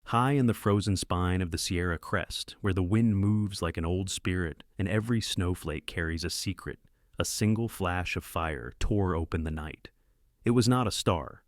High in the frozen spine of the Sierra crest, where the wind moves like an old spirit and every snowflake carries a secret, a single flash of fire tore open the night. It was not a star.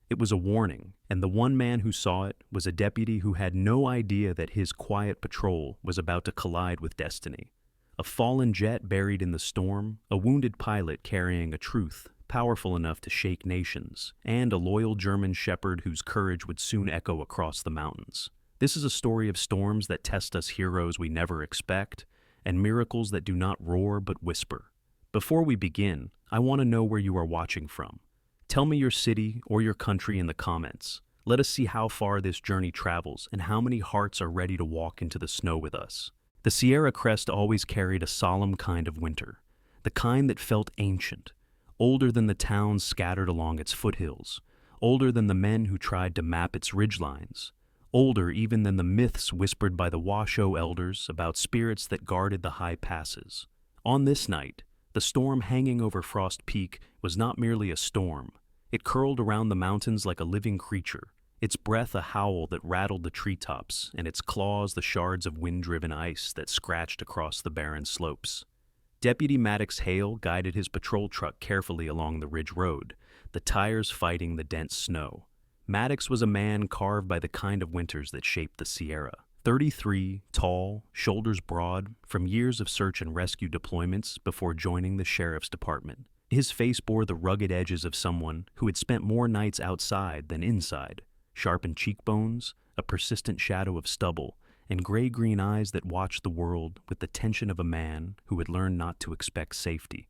It was a warning, and the one man who saw it was a deputy who had no idea that his quiet patrol was about to collide with destiny. A fallen jet buried in the storm, a wounded pilot carrying a truth powerful enough to shake nations, and a loyal German shepherd whose courage would soon echo across the mountains. This is a story of storms that test us heroes we never expect, and miracles that do not roar but whisper. Before we begin, I want to know where you are watching from. Tell me your city or your country in the comments. Let us see how far this journey travels and how many hearts are ready to walk into the snow with us. The Sierra crest always carried a solemn kind of winter, the kind that felt ancient, older than the towns scattered along its foothills, older than the men who tried to map its ridgelines, older even than the myths whispered by the Washoe elders about spirits that guarded the high passes. On this night, the storm hanging over Frost Peak was not merely a storm. It curled around the mountains like a living creature, its breath a howl that rattled the treetops, and its claws the shards of wind-driven ice that scratched across the barren slopes. Deputy Maddox Hale guided his patrol truck carefully along the ridge road, the tires fighting the dense snow. Maddox was a man carved by the kind of winters that shaped the Sierra. 33, tall, shoulders broad, from years of search and rescue deployments before joining the sheriff's department. His face bore the rugged edges of someone who had spent more nights outside than inside. Sharpened cheekbones, a persistent shadow of stubble, and gray-green eyes that watched the world with the tension of a man who had learned not to expect safety.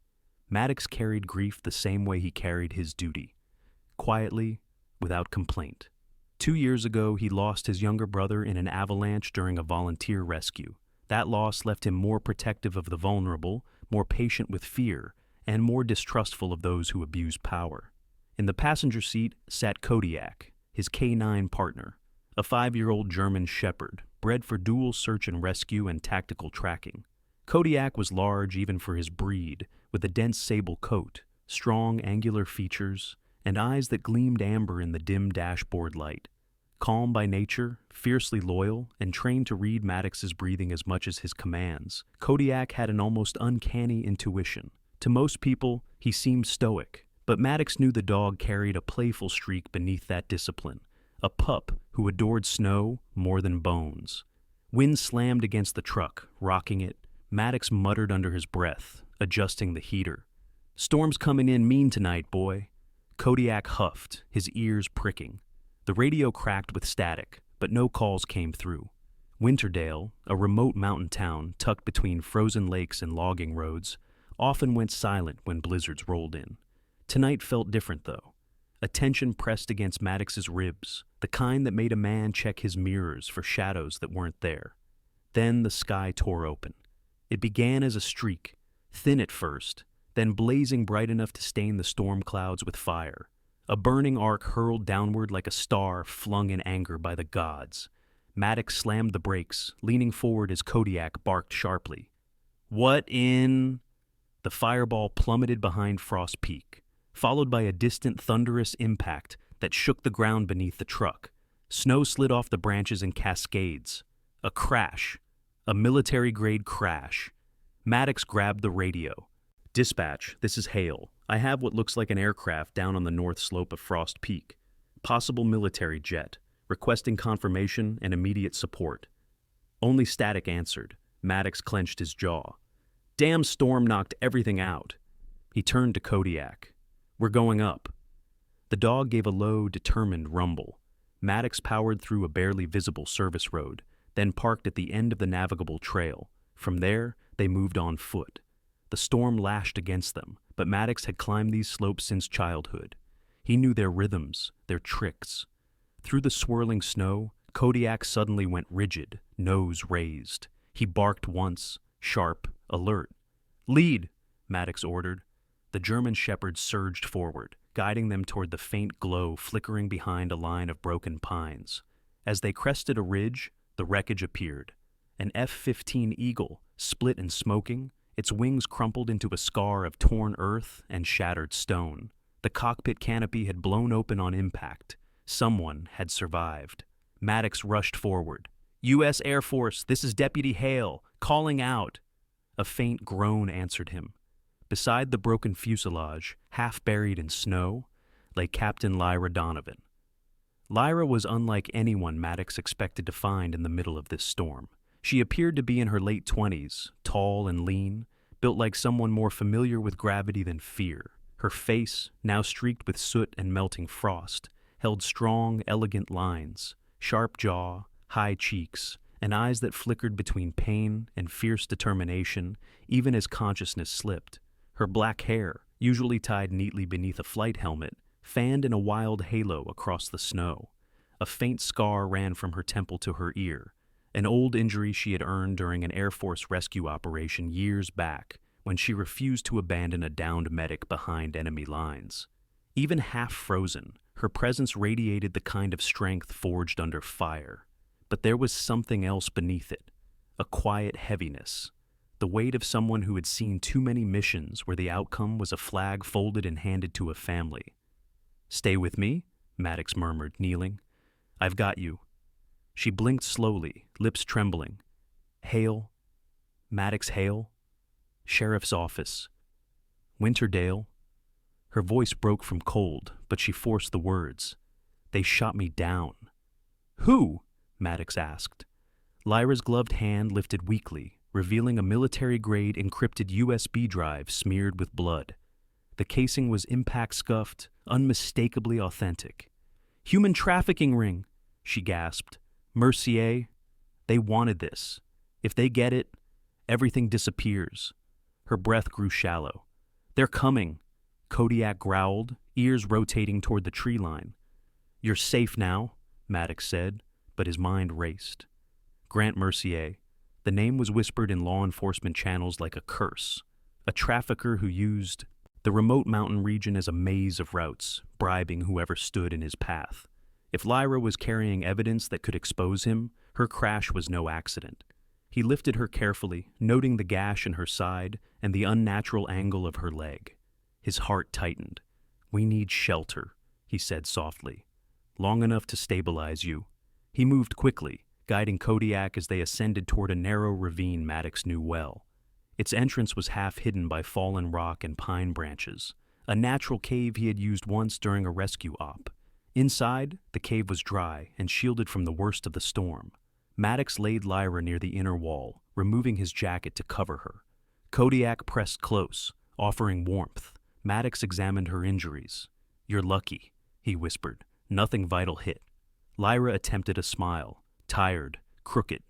Maddox carried grief the same way he carried his duty, quietly, without complaint. 2 years ago, he lost his younger brother in an avalanche during a volunteer rescue. That loss left him more protective of the vulnerable, more patient with fear, and more distrustful of those who abuse power. In the passenger seat sat Kodiak, his K9 partner, a 5-year-old German shepherd, bred for dual search and rescue and tactical tracking. Kodiak was large even for his breed, with a dense sable coat, strong angular features, and eyes that gleamed amber in the dim dashboard light. Calm by nature, fiercely loyal, and trained to read Maddox's breathing as much as his commands, Kodiak had an almost uncanny intuition. To most people, he seemed stoic, but Maddox knew the dog carried a playful streak beneath that discipline, a pup who adored snow more than bones. Wind slammed against the truck, rocking it. Maddox muttered under his breath, adjusting the heater. "Storm's coming in mean tonight, boy." Kodiak huffed, his ears pricking. The radio cracked with static, but no calls came through. Winterdale, a remote mountain town tucked between frozen lakes and logging roads, often went silent when blizzards rolled in. Tonight felt different, though. A tension pressed against Maddox's ribs, the kind that made a man check his mirrors for shadows that weren't there. Then the sky tore open. It began as a streak, thin at first, then blazing bright enough to stain the storm clouds with fire. A burning arc hurled downward like a star flung in anger by the gods. Maddox slammed the brakes, leaning forward as Kodiak barked sharply. "What in—" The fireball plummeted behind Frost Peak, followed by a distant thunderous impact that shook the ground beneath the truck. Snow slid off the branches in cascades. A crash. A military-grade crash. Maddox grabbed the radio. "Dispatch, this is Hale. I have what looks like an aircraft down on the north slope of Frost Peak. Possible military jet. Requesting confirmation and immediate support." Only static answered. Maddox clenched his jaw. Damn storm knocked everything out. He turned to Kodiak. "We're going up." The dog gave a low, determined rumble. Maddox powered through a barely visible service road, then parked at the end of the navigable trail. From there, they moved on foot. The storm lashed against them, but Maddox had climbed these slopes since childhood. He knew their rhythms, their tricks. Through the swirling snow, Kodiak suddenly went rigid, nose raised. He barked once, sharp, alert. "Lead," Maddox ordered. The German shepherd surged forward, guiding them toward the faint glow flickering behind a line of broken pines. As they crested a ridge, the wreckage appeared. An F-15 Eagle, split and smoking, its wings crumpled into a scar of torn earth and shattered stone. The cockpit canopy had blown open on impact. Someone had survived. Maddox rushed forward. U.S. Air Force, this is Deputy Hale, calling out. A faint groan answered him. Beside the broken fuselage, half buried in snow, lay Captain Lyra Donovan. Lyra was unlike anyone Maddox expected to find in the middle of this storm. She appeared to be in her late 20s, tall and lean, built like someone more familiar with gravity than fear. Her face, now streaked with soot and melting frost, held strong, elegant lines, sharp jaw, high cheeks, and eyes that flickered between pain and fierce determination even as consciousness slipped. Her black hair, usually tied neatly beneath a flight helmet, fanned in a wild halo across the snow. A faint scar ran from her temple to her ear, an old injury she had earned during an Air Force rescue operation years back when she refused to abandon a downed medic behind enemy lines. Even half frozen, her presence radiated the kind of strength forged under fire. But there was something else beneath it, a quiet heaviness, the weight of someone who had seen too many missions where the outcome was a flag folded and handed to a family. "Stay with me?" Maddox murmured, kneeling. "I've got you." She blinked slowly, lips trembling. "Hale? Maddox Hale? Sheriff's office. Winterdale?" Her voice broke from cold, but she forced the words. "They shot me down." "Who?" Maddox asked. Lyra's gloved hand lifted weakly, revealing a military-grade encrypted USB drive smeared with blood. The casing was impact-scuffed, unmistakably authentic. "Human trafficking ring," she gasped. "Mercier? They wanted this. If they get it, everything disappears." Her breath grew shallow. "They're coming," Kodiak growled, ears rotating toward the tree line. "You're safe now," Maddox said, but his mind raced. Grant Mercier. The name was whispered in law enforcement channels like a curse. A trafficker who used the remote mountain region as a maze of routes, bribing whoever stood in his path. If Lyra was carrying evidence that could expose him, her crash was no accident. He lifted her carefully, noting the gash in her side and the unnatural angle of her leg. His heart tightened. "We need shelter," he said softly. "Long enough to stabilize you." He moved quickly, guiding Kodiak as they ascended toward a narrow ravine Maddox knew well. Its entrance was half hidden by fallen rock and pine branches, a natural cave he had used once during a rescue op. Inside, the cave was dry and shielded from the worst of the storm. Maddox laid Lyra near the inner wall, removing his jacket to cover her. Kodiak pressed close, offering warmth. Maddox examined her injuries. "You're lucky," he whispered. "Nothing vital hit." Lyra attempted a smile, tired, crooked.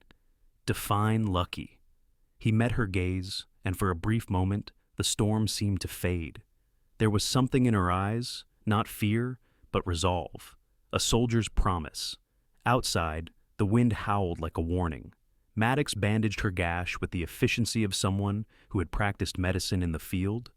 "Define lucky." He met her gaze, and for a brief moment, the storm seemed to fade. There was something in her eyes, not fear, but resolve, a soldier's promise. Outside, the wind howled like a warning. Maddox bandaged her gash with the efficiency of someone who had practiced medicine in the field,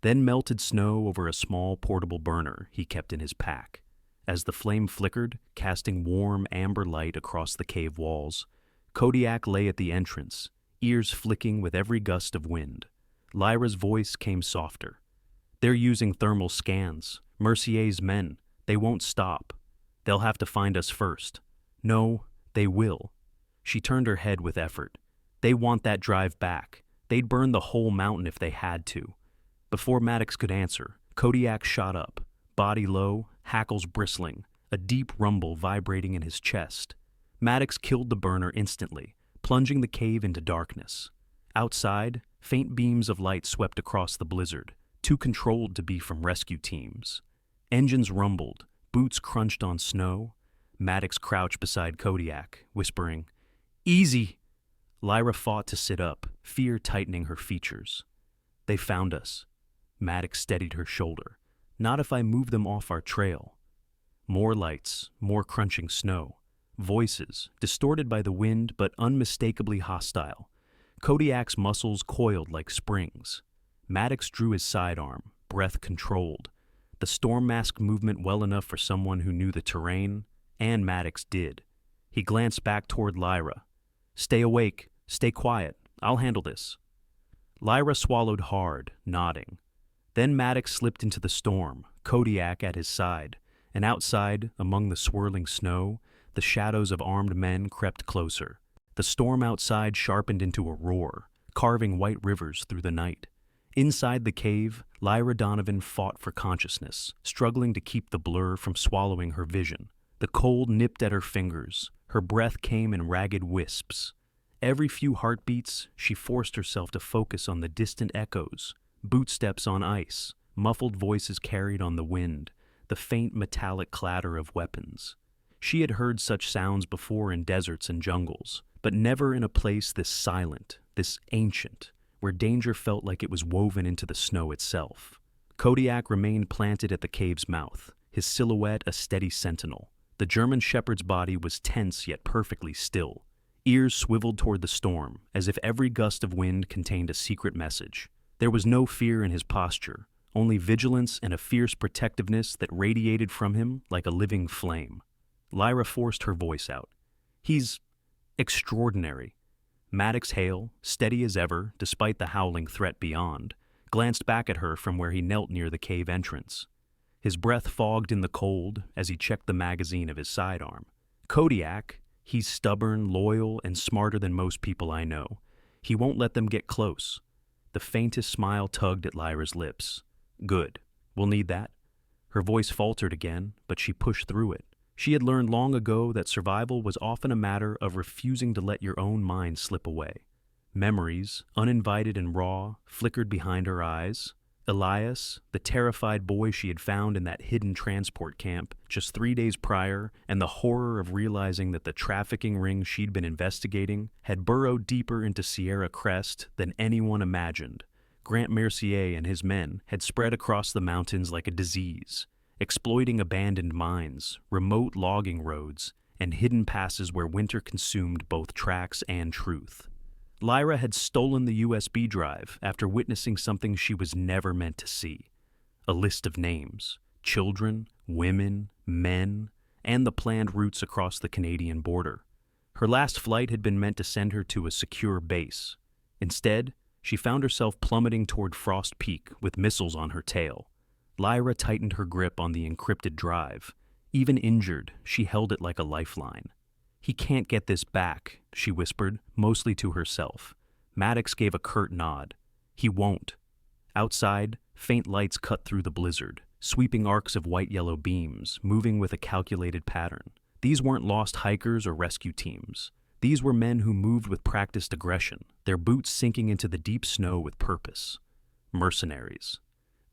then melted snow over a small portable burner he kept in his pack. As the flame flickered, casting warm amber light across the cave walls, Kodiak lay at the entrance, ears flicking with every gust of wind. Lyra's voice came softer. "They're using thermal scans. Mercier's men. They won't stop. They'll have to find us first." "No, they will." She turned her head with effort. "They want that drive back. They'd burn the whole mountain if they had to." Before Maddox could answer, Kodiak shot up, body low, hackles bristling, a deep rumble vibrating in his chest. Maddox killed the burner instantly, plunging the cave into darkness. Outside, faint beams of light swept across the blizzard, too controlled to be from rescue teams. Engines rumbled, boots crunched on snow. Maddox crouched beside Kodiak, whispering, "Easy!" Lyra fought to sit up, fear tightening her features. "They found us." Maddox steadied her shoulder. "Not if I move them off our trail." More lights, more crunching snow. Voices, distorted by the wind but unmistakably hostile. Kodiak's muscles coiled like springs. Maddox drew his sidearm, breath controlled. The storm masked movement well enough for someone who knew the terrain, and Maddox did. He glanced back toward Lyra. "Stay awake, stay quiet, I'll handle this." Lyra swallowed hard, nodding. Then Maddox slipped into the storm, Kodiak at his side, and outside, among the swirling snow, the shadows of armed men crept closer. The storm outside sharpened into a roar, carving white rivers through the night. Inside the cave, Lyra Donovan fought for consciousness, struggling to keep the blur from swallowing her vision. The cold nipped at her fingers. Her breath came in ragged wisps. Every few heartbeats, she forced herself to focus on the distant echoes, bootsteps on ice, muffled voices carried on the wind, the faint metallic clatter of weapons. She had heard such sounds before in deserts and jungles, but never in a place this silent, this ancient, where danger felt like it was woven into the snow itself. Kodiak remained planted at the cave's mouth, his silhouette a steady sentinel. The German shepherd's body was tense yet perfectly still, ears swiveled toward the storm, as if every gust of wind contained a secret message. There was no fear in his posture, only vigilance and a fierce protectiveness that radiated from him like a living flame. Lyra forced her voice out. "He's extraordinary." Maddox Hale, steady as ever, despite the howling threat beyond, glanced back at her from where he knelt near the cave entrance. His breath fogged in the cold as he checked the magazine of his sidearm. "Kodiak, he's stubborn, loyal, and smarter than most people I know. He won't let them get close." The faintest smile tugged at Lyra's lips. "Good. We'll need that." Her voice faltered again, but she pushed through it. She had learned long ago that survival was often a matter of refusing to let your own mind slip away. Memories, uninvited and raw, flickered behind her eyes. Elias, the terrified boy she had found in that hidden transport camp just 3 days prior, and the horror of realizing that the trafficking ring she'd been investigating had burrowed deeper into Sierra Crest than anyone imagined. Grant Mercier and his men had spread across the mountains like a disease, exploiting abandoned mines, remote logging roads, and hidden passes where winter consumed both tracks and truth. Lyra had stolen the USB drive after witnessing something she was never meant to see. A list of names, children, women, men, and the planned routes across the Canadian border. Her last flight had been meant to send her to a secure base. Instead, she found herself plummeting toward Frost Peak with missiles on her tail. Lyra tightened her grip on the encrypted drive. Even injured, she held it like a lifeline. "He can't get this back," she whispered, mostly to herself. Maddox gave a curt nod. "He won't." Outside, faint lights cut through the blizzard, sweeping arcs of white-yellow beams, moving with a calculated pattern. These weren't lost hikers or rescue teams. These were men who moved with practiced aggression, their boots sinking into the deep snow with purpose. Mercenaries.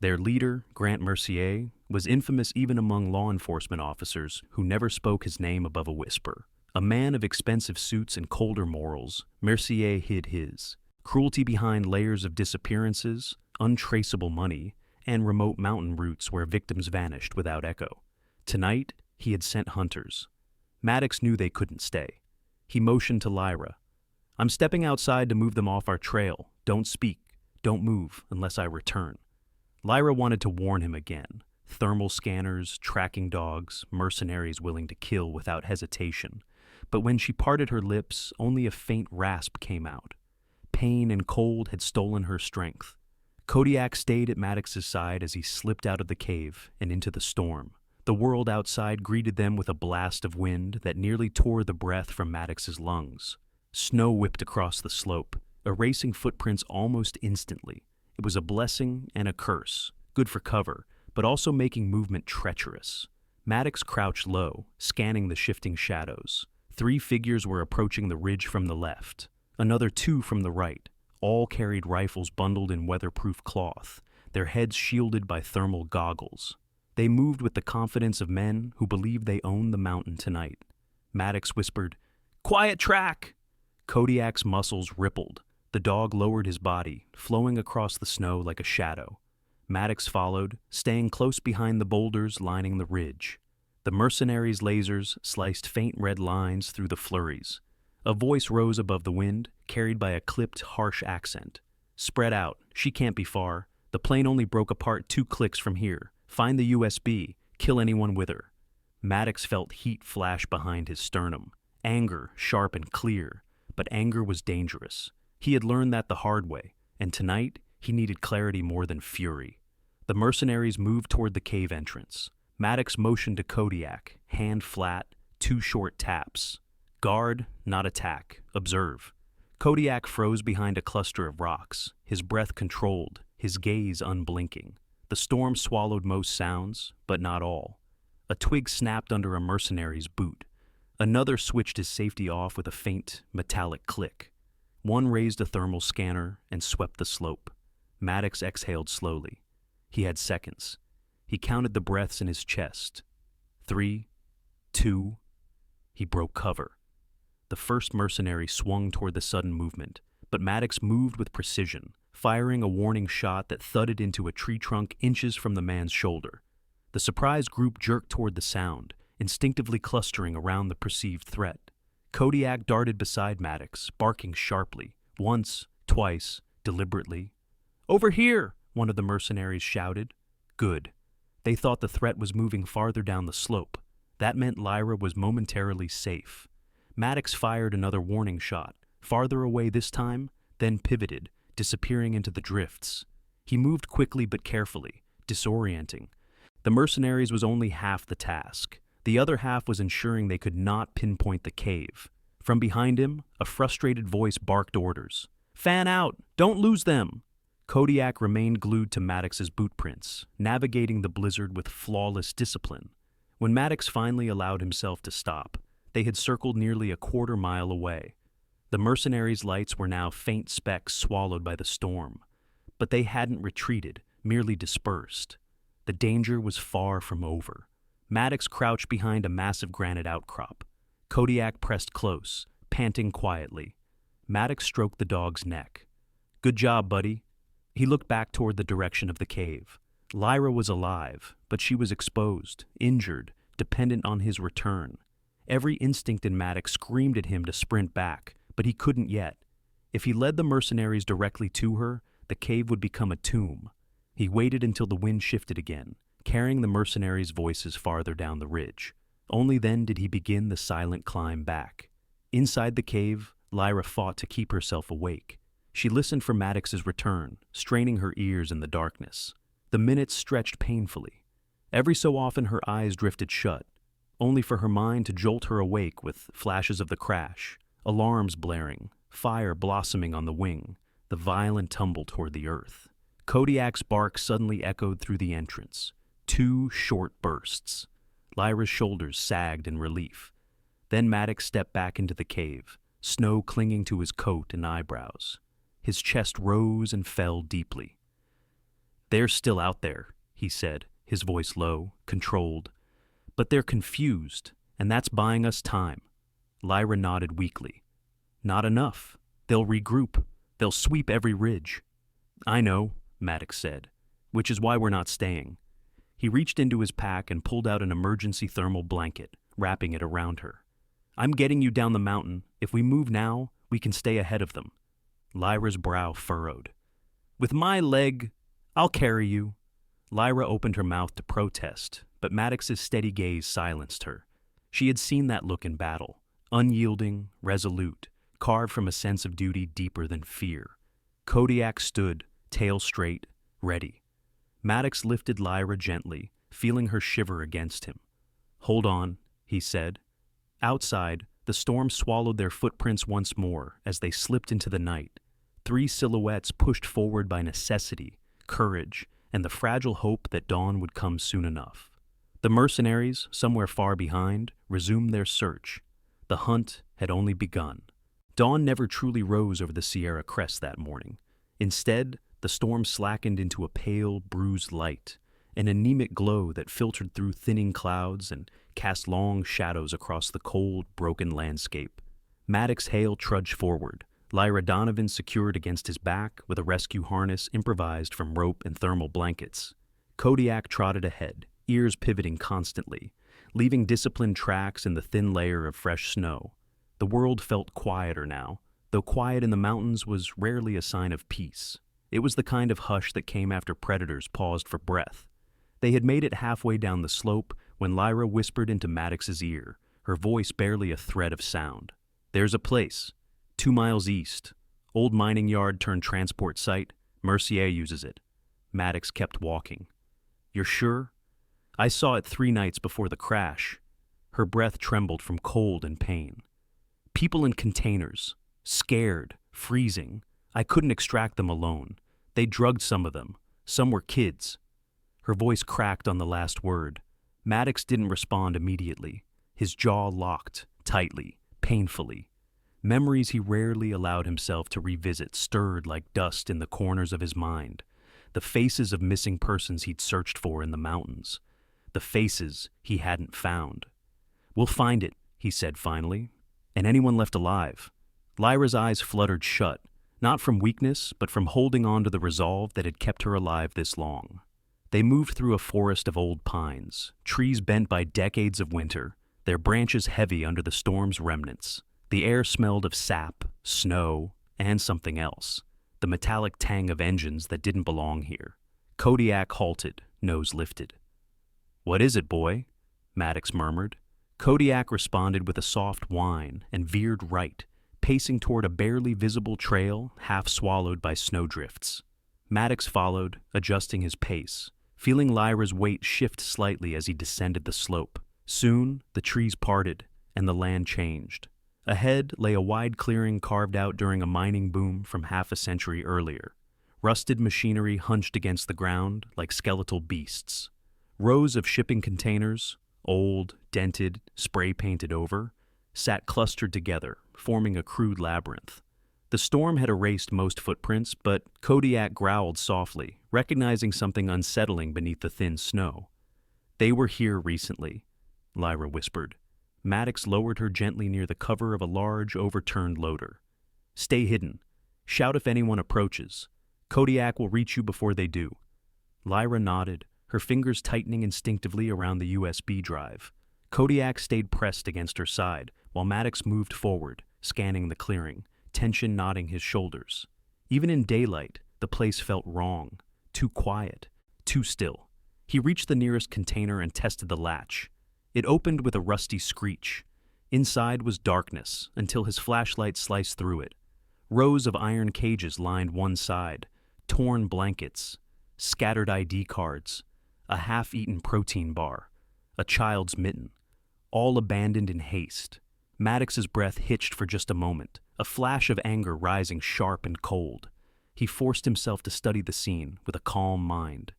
Their leader, Grant Mercier, was infamous even among law enforcement officers who never spoke his name above a whisper. A man of expensive suits and colder morals, Mercier hid his. Cruelty behind layers of disappearances, untraceable money, and remote mountain routes where victims vanished without echo. Tonight, he had sent hunters. Maddox knew they couldn't stay. He motioned to Lyra. "I'm stepping outside to move them off our trail. Don't speak. Don't move unless I return." Lyra wanted to warn him again. Thermal scanners, tracking dogs, mercenaries willing to kill without hesitation. But when she parted her lips, only a faint rasp came out. Pain and cold had stolen her strength. Kodiak stayed at Maddox's side as he slipped out of the cave and into the storm. The world outside greeted them with a blast of wind that nearly tore the breath from Maddox's lungs. Snow whipped across the slope, erasing footprints almost instantly. It was a blessing and a curse, good for cover, but also making movement treacherous. Maddox crouched low, scanning the shifting shadows. 3 figures were approaching the ridge from the left, another 2 from the right. All carried rifles bundled in weatherproof cloth, their heads shielded by thermal goggles. They moved with the confidence of men who believed they owned the mountain tonight. Maddox whispered, "Quiet track!" Kodiak's muscles rippled. The dog lowered his body, flowing across the snow like a shadow. Maddox followed, staying close behind the boulders lining the ridge. The mercenaries' lasers sliced faint red lines through the flurries. A voice rose above the wind, carried by a clipped, harsh accent. "Spread out. She can't be far. The plane only broke apart 2 clicks from here. Find the USB. Kill anyone with her." Maddox felt heat flash behind his sternum. Anger, sharp and clear. But anger was dangerous. He had learned that the hard way, and tonight he needed clarity more than fury. The mercenaries moved toward the cave entrance. Maddox motioned to Kodiak, hand flat, 2 short taps. Guard, not attack. Observe. Kodiak froze behind a cluster of rocks, his breath controlled, his gaze unblinking. The storm swallowed most sounds, but not all. A twig snapped under a mercenary's boot. Another switched his safety off with a faint, metallic click. One raised a thermal scanner and swept the slope. Maddox exhaled slowly. He had seconds. He counted the breaths in his chest. 3, 2. He broke cover. The first mercenary swung toward the sudden movement, but Maddox moved with precision, firing a warning shot that thudded into a tree trunk inches from the man's shoulder. The surprised group jerked toward the sound, instinctively clustering around the perceived threat. Kodiak darted beside Maddox, barking sharply, once, twice, deliberately. "Over here!" one of the mercenaries shouted. Good. They thought the threat was moving farther down the slope. That meant Lyra was momentarily safe. Maddox fired another warning shot, farther away this time, then pivoted, disappearing into the drifts. He moved quickly but carefully, disorienting. The mercenaries was only half the task. The other half was ensuring they could not pinpoint the cave. From behind him, a frustrated voice barked orders. "Fan out! Don't lose them!" Kodiak remained glued to Maddox's boot prints, navigating the blizzard with flawless discipline. When Maddox finally allowed himself to stop, they had circled nearly a quarter mile away. The mercenaries' lights were now faint specks swallowed by the storm. But they hadn't retreated, merely dispersed. The danger was far from over. Maddox crouched behind a massive granite outcrop. Kodiak pressed close, panting quietly. Maddox stroked the dog's neck. "Good job, buddy." He looked back toward the direction of the cave. Lyra was alive, but she was exposed, injured, dependent on his return. Every instinct in Maddox screamed at him to sprint back, but he couldn't yet. If he led the mercenaries directly to her, the cave would become a tomb. He waited until the wind shifted again, carrying the mercenaries' voices farther down the ridge. Only then did he begin the silent climb back. Inside the cave, Lyra fought to keep herself awake. She listened for Maddox's return, straining her ears in the darkness. The minutes stretched painfully. Every so often her eyes drifted shut, only for her mind to jolt her awake with flashes of the crash, alarms blaring, fire blossoming on the wing, the violent tumble toward the earth. Kodiak's bark suddenly echoed through the entrance. 2 short bursts. Lyra's shoulders sagged in relief. Then Maddox stepped back into the cave, snow clinging to his coat and eyebrows. His chest rose and fell deeply. "They're still out there," he said, his voice low, controlled. "But they're confused, and that's buying us time." Lyra nodded weakly. "Not enough. They'll regroup. They'll sweep every ridge." "I know," Maddox said, "which is why we're not staying." He reached into his pack and pulled out an emergency thermal blanket, wrapping it around her. "I'm getting you down the mountain. If we move now, we can stay ahead of them." Lyra's brow furrowed. "With my leg, I'll carry you." Lyra opened her mouth to protest, but Maddox's steady gaze silenced her. She had seen that look in battle, unyielding, resolute, carved from a sense of duty deeper than fear. Kodiak stood, tail straight, ready. Maddox lifted Lyra gently, feeling her shiver against him. "Hold on," he said. Outside, the storm swallowed their footprints once more as they slipped into the night. 3 silhouettes pushed forward by necessity, courage, and the fragile hope that dawn would come soon enough. The mercenaries, somewhere far behind, resumed their search. The hunt had only begun. Dawn never truly rose over the Sierra crest that morning. Instead, the storm slackened into a pale, bruised light, an anemic glow that filtered through thinning clouds and cast long shadows across the cold, broken landscape. Maddox Hale trudged forward, Lyra Donovan secured against his back with a rescue harness improvised from rope and thermal blankets. Kodiak trotted ahead, ears pivoting constantly, leaving disciplined tracks in the thin layer of fresh snow. The world felt quieter now, though quiet in the mountains was rarely a sign of peace. It was the kind of hush that came after predators paused for breath. They had made it halfway down the slope when Lyra whispered into Maddox's ear, her voice barely a thread of sound. "There's a place. 2 miles east. Old mining yard turned transport site. Mercier uses it." Maddox kept walking. "You're sure?" "I saw it 3 nights before the crash." Her breath trembled from cold and pain. People in containers, scared, freezing. I couldn't extract them alone. They drugged some of them. Some were kids. Her voice cracked on the last word. Maddox didn't respond immediately. His jaw locked, tightly, painfully. Memories he rarely allowed himself to revisit stirred like dust in the corners of his mind. The faces of missing persons he'd searched for in the mountains. The faces he hadn't found. "We'll find it," he said finally. "And anyone left alive." Lyra's eyes fluttered shut, not from weakness, but from holding on to the resolve that had kept her alive this long. They moved through a forest of old pines, trees bent by decades of winter, their branches heavy under the storm's remnants. The air smelled of sap, snow, and something else, the metallic tang of engines that didn't belong here. Kodiak halted, nose lifted. "What is it, boy?" Maddox murmured. Kodiak responded with a soft whine and veered right, pacing toward a barely visible trail half swallowed by snowdrifts. Maddox followed, adjusting his pace, feeling Lyra's weight shift slightly as he descended the slope. Soon, the trees parted, and the land changed. Ahead lay a wide clearing carved out during a mining boom from half a century earlier. Rusted machinery hunched against the ground like skeletal beasts. Rows of shipping containers, old, dented, spray-painted over, sat clustered together, forming a crude labyrinth. The storm had erased most footprints, but Kodiak growled softly, recognizing something unsettling beneath the thin snow. "They were here recently," Lyra whispered. Maddox lowered her gently near the cover of a large, overturned loader. "Stay hidden. Shout if anyone approaches. Kodiak will reach you before they do." Lyra nodded, her fingers tightening instinctively around the USB drive. Kodiak stayed pressed against her side, while Maddox moved forward, scanning the clearing, tension knotting his shoulders. Even in daylight, the place felt wrong, too quiet, too still. He reached the nearest container and tested the latch. It opened with a rusty screech. Inside was darkness, until his flashlight sliced through it. Rows of iron cages lined one side, torn blankets, scattered ID cards, a half-eaten protein bar, a child's mitten, all abandoned in haste. Maddox's breath hitched for just a moment, a flash of anger rising sharp and cold. He forced himself to study the scene with a calm mind.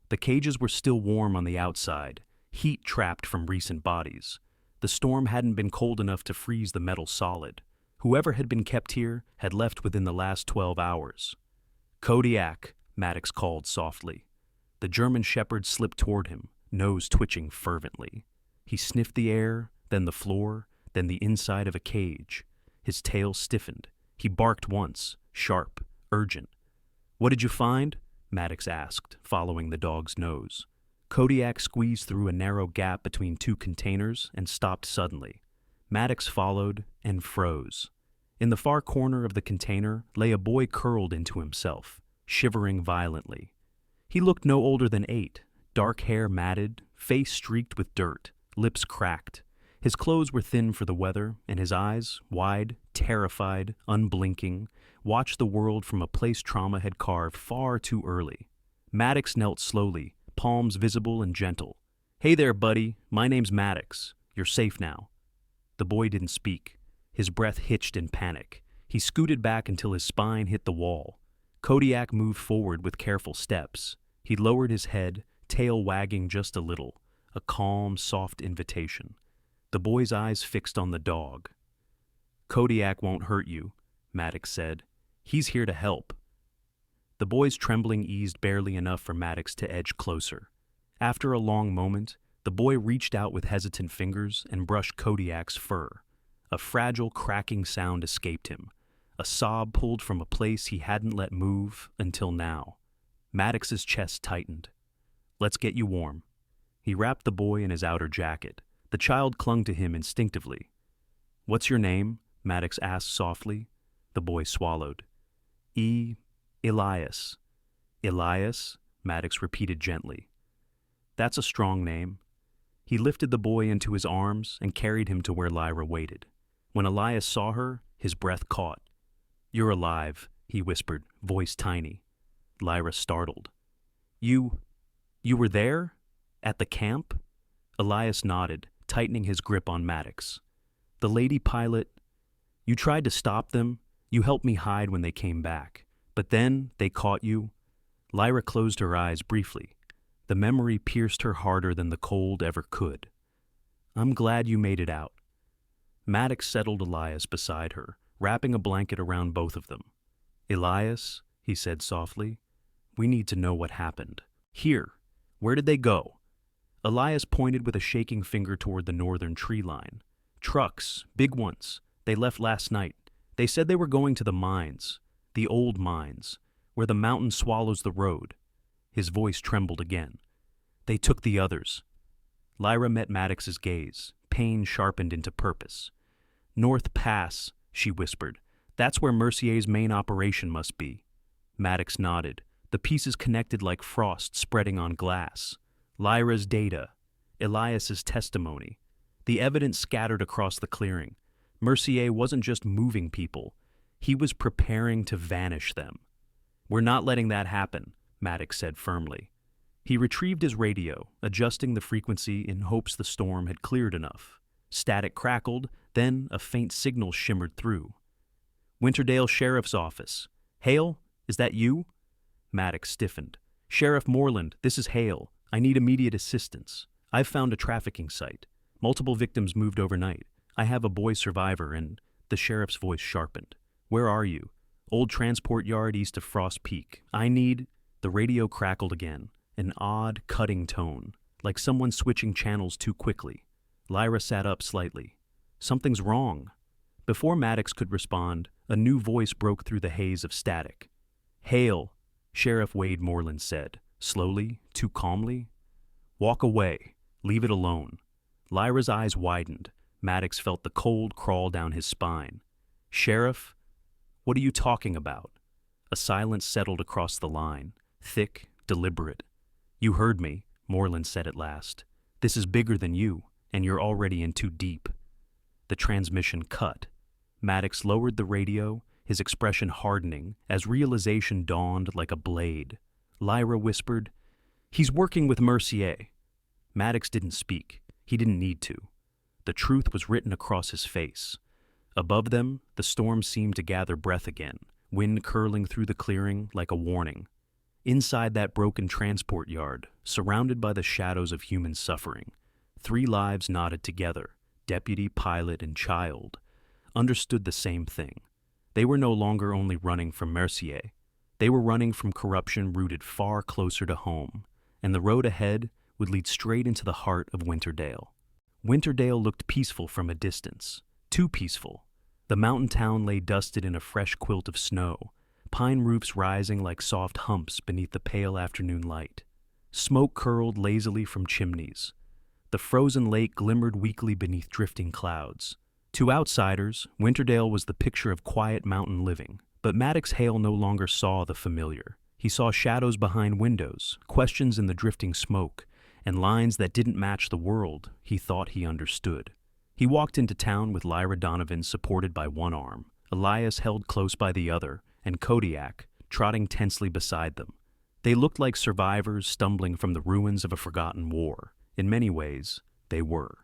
The cages were still warm on the outside, heat trapped from recent bodies. The storm hadn't been cold enough to freeze the metal solid. Whoever had been kept here had left within the last 12 hours. "Kodiak," Maddox called softly. The German shepherd slipped toward him, nose twitching fervently. He sniffed the air, then the floor, then the inside of a cage. His tail stiffened. He barked once, sharp, urgent. "What did you find?" Maddox asked, following the dog's nose. Kodiak squeezed through a narrow gap between two containers and stopped suddenly. Maddox followed and froze. In the far corner of the container lay a boy curled into himself, shivering violently. He looked no older than 8, dark hair matted, face streaked with dirt, lips cracked. His clothes were thin for the weather, and his eyes, wide, terrified, unblinking, watched the world from a place trauma had carved far too early. Maddox knelt slowly, palms visible and gentle. "Hey there, buddy. My name's Maddox. You're safe now." The boy didn't speak. His breath hitched in panic. He scooted back until his spine hit the wall. Kodiak moved forward with careful steps. He lowered his head, tail wagging just a little, a calm, soft invitation. The boy's eyes fixed on the dog. "Kodiak won't hurt you," Maddox said. "He's here to help." The boy's trembling eased barely enough for Maddox to edge closer. After a long moment, the boy reached out with hesitant fingers and brushed Kodiak's fur. A fragile, cracking sound escaped him. A sob pulled from a place he hadn't let move until now. Maddox's chest tightened. "Let's get you warm." He wrapped the boy in his outer jacket. The child clung to him instinctively. "What's your name?" Maddox asked softly. The boy swallowed. Elias." "Elias?" Maddox repeated gently. "That's a strong name." He lifted the boy into his arms and carried him to where Lyra waited. When Elias saw her, his breath caught. "You're alive," he whispered, voice tiny. Lyra startled. You were there? At the camp?" Elias nodded, tightening his grip on Maddox. "The lady pilot, you tried to stop them, you helped me hide when they came back. But then they caught you." Lyra closed her eyes briefly. The memory pierced her harder than the cold ever could. "I'm glad you made it out." Maddox settled Elias beside her, wrapping a blanket around both of them. "Elias," he said softly, "we need to know what happened. Here, where did they go?" Elias pointed with a shaking finger toward the northern tree line. "Trucks, big ones. They left last night. They said they were going to the mines, the old mines, where the mountain swallows the road." His voice trembled again. "They took the others." Lyra met Maddox's gaze, pain sharpened into purpose. "North Pass," she whispered. "That's where Mercier's main operation must be." Maddox nodded, the pieces connected like frost spreading on glass. Lyra's data, Elias's testimony, the evidence scattered across the clearing. Mercier wasn't just moving people, he was preparing to vanish them. "We're not letting that happen," Maddox said firmly. He retrieved his radio, adjusting the frequency in hopes the storm had cleared enough. Static crackled, then a faint signal shimmered through. "Winterdale Sheriff's Office. Hale, is that you?" Maddox stiffened. "Sheriff Moreland, this is Hale. I need immediate assistance. I've found a trafficking site. Multiple victims moved overnight. I have a boy survivor and..." The sheriff's voice sharpened. "Where are you?" "Old transport yard east of Frost Peak. I need..." The radio crackled again, an odd, cutting tone, like someone switching channels too quickly. Lyra sat up slightly. "Something's wrong." Before Maddox could respond, a new voice broke through the haze of static. "Hale," Sheriff Wade Moreland said, slowly, too calmly. "Walk away. Leave it alone." Lyra's eyes widened. Maddox felt the cold crawl down his spine. "Sheriff, what are you talking about?" A silence settled across the line, thick, deliberate. "You heard me," Moreland said at last. "This is bigger than you, and you're already in too deep." The transmission cut. Maddox lowered the radio, his expression hardening as realization dawned like a blade. Lyra whispered, "He's working with Mercier." Maddox didn't speak. He didn't need to. The truth was written across his face. Above them, the storm seemed to gather breath again, wind curling through the clearing like a warning. Inside that broken transport yard, surrounded by the shadows of human suffering, 3 lives knotted together, deputy, pilot, and child, understood the same thing. They were no longer only running from Mercier. They were running from corruption rooted far closer to home, and the road ahead would lead straight into the heart of Winterdale. Winterdale looked peaceful from a distance, too peaceful. The mountain town lay dusted in a fresh quilt of snow, pine roofs rising like soft humps beneath the pale afternoon light. Smoke curled lazily from chimneys. The frozen lake glimmered weakly beneath drifting clouds. To outsiders, Winterdale was the picture of quiet mountain living, but Maddox Hale no longer saw the familiar. He saw shadows behind windows, questions in the drifting smoke, and lines that didn't match the world he thought he understood. He walked into town with Lyra Donovan supported by one arm, Elias held close by the other, and Kodiak trotting tensely beside them. They looked like survivors stumbling from the ruins of a forgotten war. In many ways, they were.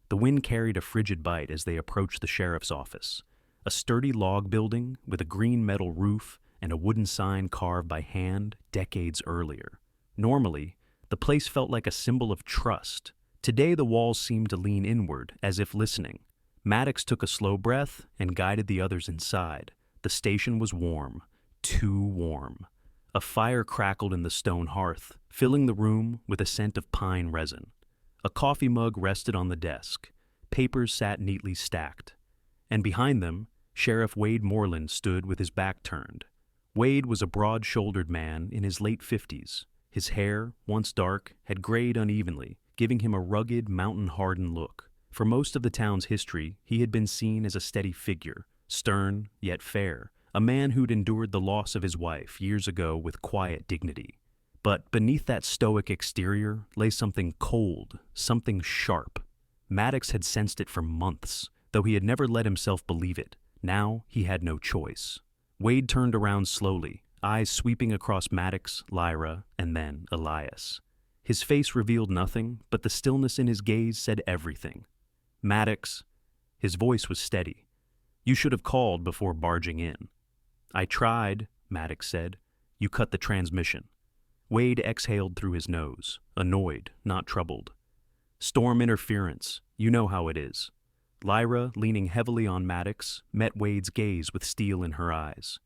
The wind carried a frigid bite as they approached the sheriff's office, a sturdy log building with a green metal roof and a wooden sign carved by hand decades earlier. Normally, the place felt like a symbol of trust. Today the walls seemed to lean inward, as if listening. Maddox took a slow breath and guided the others inside. The station was warm, too warm. A fire crackled in the stone hearth, filling the room with a scent of pine resin. A coffee mug rested on the desk. Papers sat neatly stacked. And behind them, Sheriff Wade Moreland stood with his back turned. Wade was a broad-shouldered man in his late 50s. His hair, once dark, had grayed unevenly, giving him a rugged, mountain-hardened look. For most of the town's history, he had been seen as a steady figure, stern yet fair, a man who'd endured the loss of his wife years ago with quiet dignity. But beneath that stoic exterior lay something cold, something sharp. Maddox had sensed it for months, though he had never let himself believe it. Now he had no choice. Wade turned around slowly, eyes sweeping across Maddox, Lyra, and then Elias. His face revealed nothing, but the stillness in his gaze said everything. Maddox. His voice was steady. You should have called before barging in. I tried, Maddox said. You cut the transmission. Wade exhaled through his nose, annoyed, not troubled. Storm interference. You know how it is. Lyra, leaning heavily on Maddox, met Wade's gaze with steel in her eyes.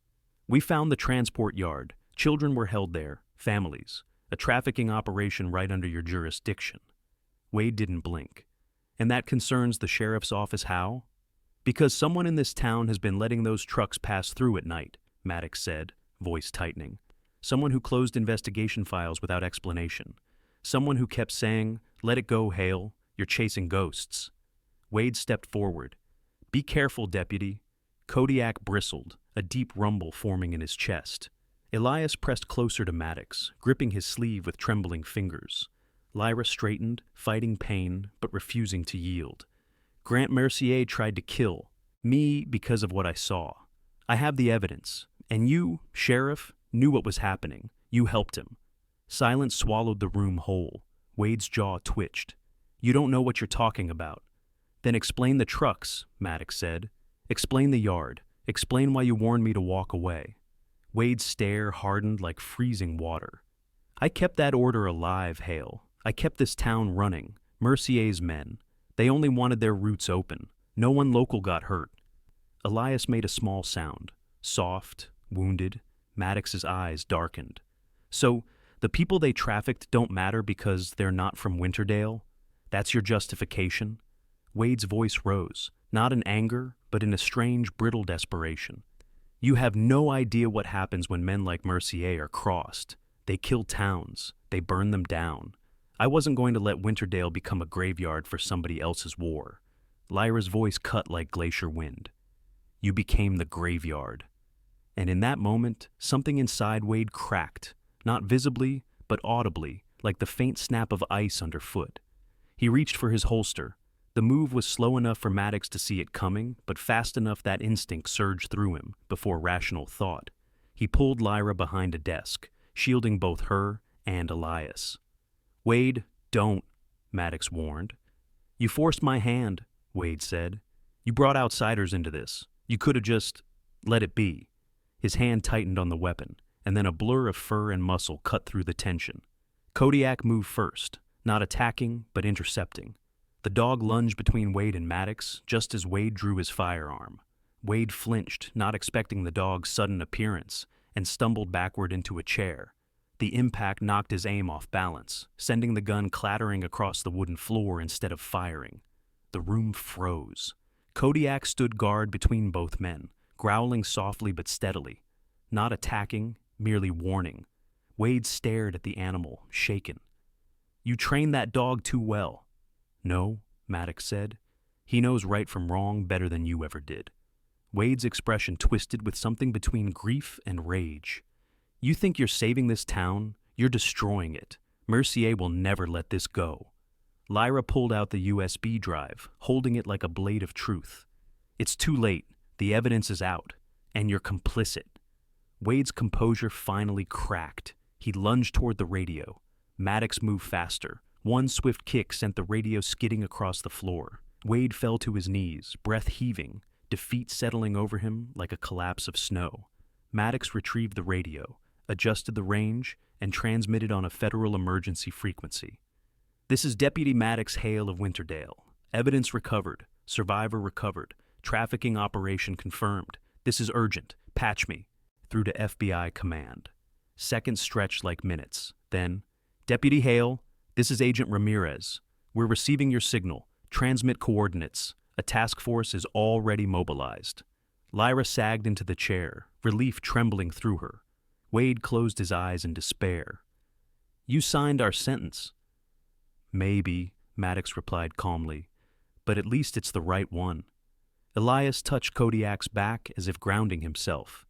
We found the transport yard. Children were held there, families. A trafficking operation right under your jurisdiction. Wade didn't blink. And that concerns the sheriff's office how? Because someone in this town has been letting those trucks pass through at night, Maddox said, voice tightening. Someone who closed investigation files without explanation. Someone who kept saying, "Let it go, Hale. You're chasing ghosts." Wade stepped forward. "Be careful, deputy." Kodiak bristled, a deep rumble forming in his chest. Elias pressed closer to Maddox, gripping his sleeve with trembling fingers. Lyra straightened, fighting pain, but refusing to yield. Grant Mercier tried to kill me because of what I saw. I have the evidence. And you, Sheriff, knew what was happening. You helped him. Silence swallowed the room whole. Wade's jaw twitched. You don't know what you're talking about. Then explain the trucks, Maddox said. Explain the yard. Explain why you warned me to walk away. Wade's stare hardened like freezing water. I kept that order alive, Hale. I kept this town running. Mercier's men. They only wanted their routes open. No one local got hurt. Elias made a small sound. Soft, wounded. Maddox's eyes darkened. So, the people they trafficked don't matter because they're not from Winterdale? That's your justification? Wade's voice rose, not in anger, but in a strange, brittle desperation. You have no idea what happens when men like Mercier are crossed. They kill towns. They burn them down. I wasn't going to let Winterdale become a graveyard for somebody else's war. Lyra's voice cut like glacier wind. You became the graveyard. And in that moment, something inside Wade cracked, not visibly, but audibly, like the faint snap of ice underfoot. He reached for his holster. The move was slow enough for Maddox to see it coming, but fast enough that instinct surged through him before rational thought. He pulled Lyra behind a desk, shielding both her and Elias. Wade, don't, Maddox warned. You forced my hand, Wade said. You brought outsiders into this. You could have just let it be. His hand tightened on the weapon, and then a blur of fur and muscle cut through the tension. Kodiak moved first, not attacking, but intercepting. The dog lunged between Wade and Maddox just as Wade drew his firearm. Wade flinched, not expecting the dog's sudden appearance, and stumbled backward into a chair. The impact knocked his aim off balance, sending the gun clattering across the wooden floor instead of firing. The room froze. Kodiak stood guard between both men, growling softly but steadily. Not attacking, merely warning. Wade stared at the animal, shaken. You trained that dog too well. No, Maddox said. He knows right from wrong better than you ever did. Wade's expression twisted with something between grief and rage. You think you're saving this town? You're destroying it. Mercier will never let this go. Lyra pulled out the USB drive, holding it like a blade of truth. It's too late. The evidence is out. And you're complicit. Wade's composure finally cracked. He lunged toward the radio. Maddox moved faster. One swift kick sent the radio skidding across the floor. Wade fell to his knees, breath heaving, defeat settling over him like a collapse of snow. Maddox retrieved the radio, adjusted the range, and transmitted on a federal emergency frequency. This is Deputy Maddox Hale of Winterdale. Evidence recovered. Survivor recovered. Trafficking operation confirmed. This is urgent. Patch me. Through to FBI command. Seconds stretched like minutes. Then, Deputy Hale, this is Agent Ramirez. We're receiving your signal. Transmit coordinates. A task force is already mobilized. Lyra sagged into the chair, relief trembling through her. Wade closed his eyes in despair. You signed our sentence. Maybe, Maddox replied calmly, but at least it's the right one. Elias touched Kodiak's back as if grounding himself.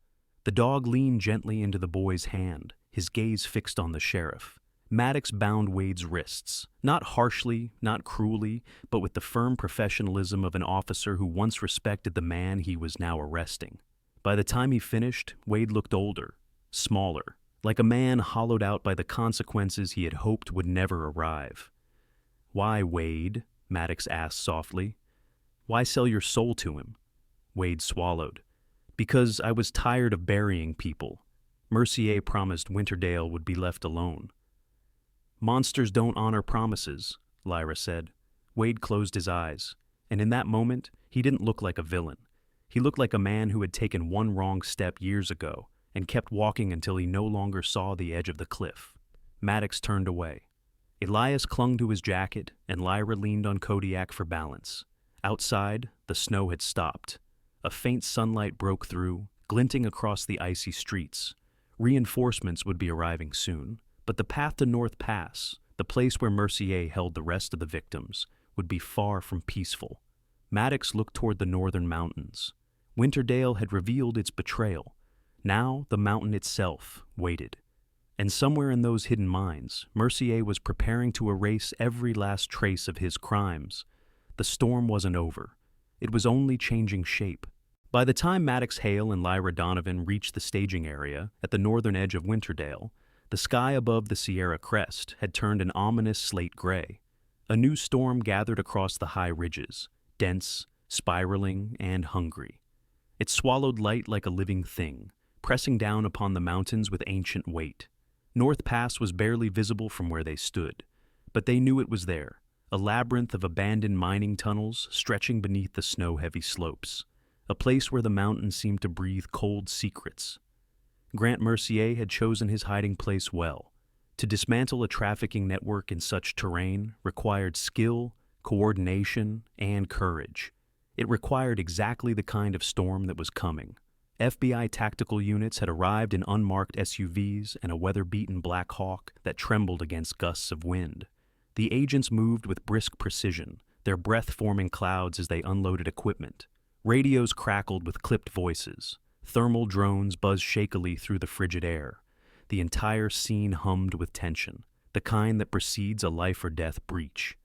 The dog leaned gently into the boy's hand, his gaze fixed on the sheriff. Maddox bound Wade's wrists, not harshly, not cruelly, but with the firm professionalism of an officer who once respected the man he was now arresting. By the time he finished, Wade looked older, smaller, like a man hollowed out by the consequences he had hoped would never arrive. Why, Wade? Maddox asked softly. Why sell your soul to him? Wade swallowed. Because I was tired of burying people. Mercier promised Winterdale would be left alone. Monsters don't honor promises, Lyra said. Wade closed his eyes, and in that moment, he didn't look like a villain. He looked like a man who had taken one wrong step years ago and kept walking until he no longer saw the edge of the cliff. Maddox turned away. Elias clung to his jacket, and Lyra leaned on Kodiak for balance. Outside, the snow had stopped. A faint sunlight broke through, glinting across the icy streets. Reinforcements would be arriving soon, but the path to North Pass, the place where Mercier held the rest of the victims, would be far from peaceful. Maddox looked toward the northern mountains. Winterdale had revealed its betrayal. Now the mountain itself waited. And somewhere in those hidden mines, Mercier was preparing to erase every last trace of his crimes. The storm wasn't over. It was only changing shape. By the time Maddox Hale and Lyra Donovan reached the staging area at the northern edge of Winterdale, the sky above the Sierra crest had turned an ominous slate gray. A new storm gathered across the high ridges, dense, spiraling, and hungry. It swallowed light like a living thing, pressing down upon the mountains with ancient weight. North Pass was barely visible from where they stood, but they knew it was there, a labyrinth of abandoned mining tunnels stretching beneath the snow-heavy slopes, a place where the mountains seemed to breathe cold secrets. Grant Mercier had chosen his hiding place well. To dismantle a trafficking network in such terrain required skill, coordination, and courage. It required exactly the kind of storm that was coming. FBI tactical units had arrived in unmarked SUVs and a weather-beaten Black Hawk that trembled against gusts of wind. The agents moved with brisk precision, their breath forming clouds as they unloaded equipment. Radios crackled with clipped voices. Thermal drones buzzed shakily through the frigid air. The entire scene hummed with tension, the kind that precedes a life-or-death breach.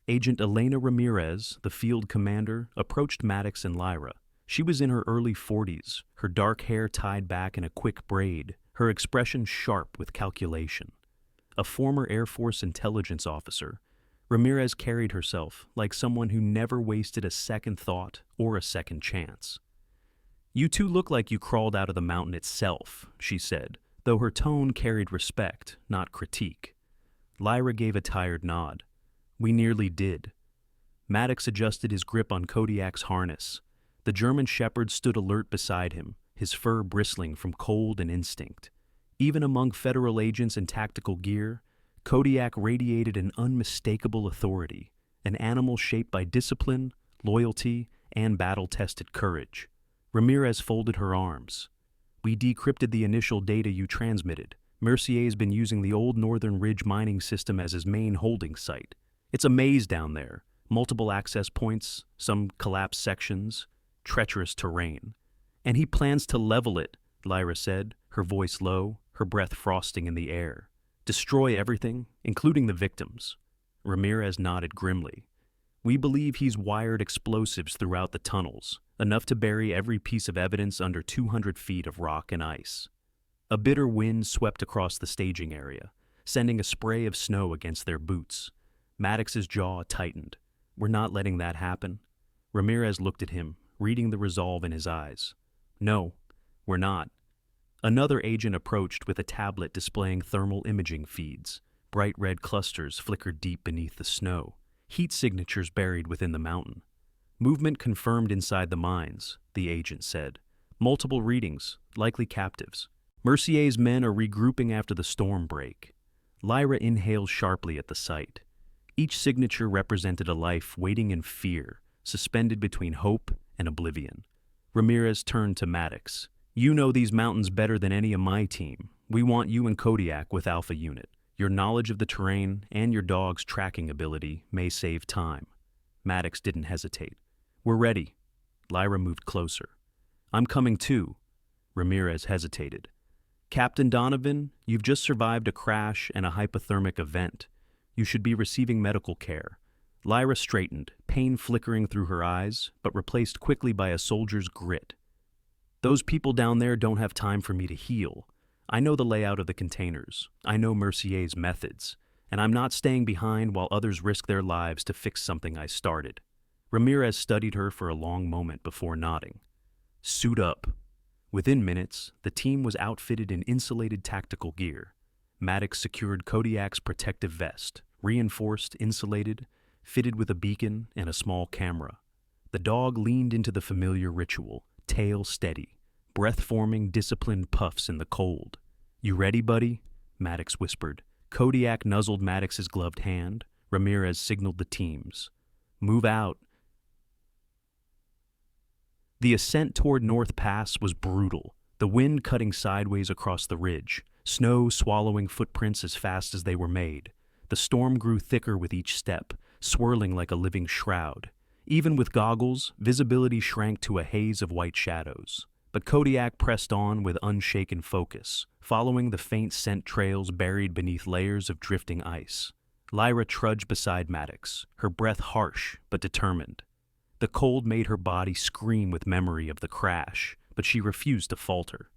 Agent Elena Ramirez, the field commander, approached Maddox and Lyra. She was in her early 40s, her dark hair tied back in a quick braid, her expression sharp with calculation. A former Air Force intelligence officer, Ramirez carried herself like someone who never wasted a second thought or a second chance. "You two look like you crawled out of the mountain itself," she said, though her tone carried respect, not critique. Lyra gave a tired nod. "We nearly did." Maddox adjusted his grip on Kodiak's harness. The German shepherd stood alert beside him, his fur bristling from cold and instinct. Even among federal agents in tactical gear, Kodiak radiated an unmistakable authority, an animal shaped by discipline, loyalty, and battle-tested courage. Ramirez folded her arms. "We decrypted the initial data you transmitted. Mercier's been using the old Northern Ridge mining system as his main holding site. It's a maze down there, multiple access points, some collapsed sections, treacherous terrain. And he plans to level it," Lyra said, her voice low, her breath frosting in the air. "Destroy everything, including the victims." Ramirez nodded grimly. "We believe he's wired explosives throughout the tunnels, enough to bury every piece of evidence under 200 feet of rock and ice." A bitter wind swept across the staging area, sending a spray of snow against their boots. Maddox's jaw tightened. "We're not letting that happen." Ramirez looked at him, reading the resolve in his eyes. "No, we're not." Another agent approached with a tablet displaying thermal imaging feeds. Bright red clusters flickered deep beneath the snow, heat signatures buried within the mountain. "Movement confirmed inside the mines," the agent said. "Multiple readings, likely captives. Mercier's men are regrouping after the storm break." Lyra inhaled sharply at the sight. Each signature represented a life waiting in fear, suspended between hope and oblivion. Ramirez turned to Maddox. "You know these mountains better than any of my team. We want you and Kodiak with Alpha Unit. Your knowledge of the terrain and your dog's tracking ability may save time." Maddox didn't hesitate. "We're ready." Lyra moved closer. "I'm coming too." Ramirez hesitated. "Captain Donovan, you've just survived a crash and a hypothermic event. You should be receiving medical care." Lyra straightened, pain flickering through her eyes, but replaced quickly by a soldier's grit. "Those people down there don't have time for me to heal. I know the layout of the containers. I know Mercier's methods. And I'm not staying behind while others risk their lives to fix something I started." Ramirez studied her for a long moment before nodding. Suit up. Within minutes, the team was outfitted in insulated tactical gear. Maddox secured Kodiak's protective vest, reinforced, insulated, fitted with a beacon and a small camera. The dog leaned into the familiar ritual, tail steady, breath-forming, disciplined puffs in the cold. You ready, buddy? Maddox whispered. Kodiak nuzzled Maddox's gloved hand. Ramirez signaled the teams. Move out. The ascent toward North Pass was brutal, the wind cutting sideways across the ridge, snow swallowing footprints as fast as they were made. The storm grew thicker with each step, swirling like a living shroud. Even with goggles, visibility shrank to a haze of white shadows. But Kodiak pressed on with unshaken focus, following the faint scent trails buried beneath layers of drifting ice. Lyra trudged beside Maddox, her breath harsh but determined. The cold made her body scream with memory of the crash, but she refused to falter.